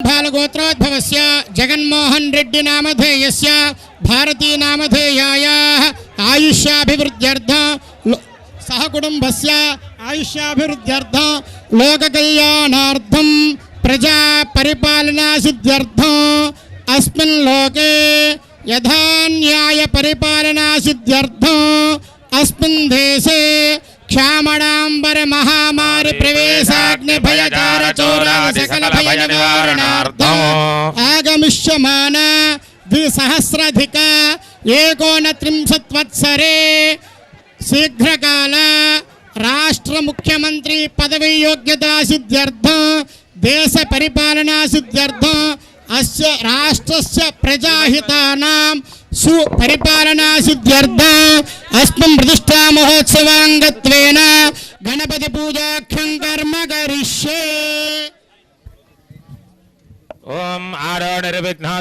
बालगोत्रोद्भवस्य जगन्मोहन रेड्डी नामधेयस्य भारती नामधेयायाः आयुष्याभिवृद्ध्यर्थं सह कुटुंबस्य आयुष्याभिवृद्ध्यर्थं लोककल्याणार्थं प्रजा परिपालना सिद्ध्यर्थं अस्मिन् लोके यथा न्याय परिपालना सिद्ध्यर्थं अस्मिन् देशे क्षामणांबर महामारी प्रवेशाग्नि भयकार चोरा सकल भय निवारणार्थम आगमिष्यमान द्विसहस्राधिक एकोनत्रिंशत्वत्सरे शीघ्रकाल राष्ट्र मुख्यमंत्री पदवी योग्यता सिद्ध्यर्थं देश परिपालना सिद्ध्यर्थं अस्य राष्ट्रस्य प्रजाहितानां सुपरिपालना सिद्ध्यर्थं अस्मिन् प्रतिष्ठा महोत्सवांगत्वेन गणपति पूजाख्यं कर्म करिष्ये। ओम आरो निर्विघ्न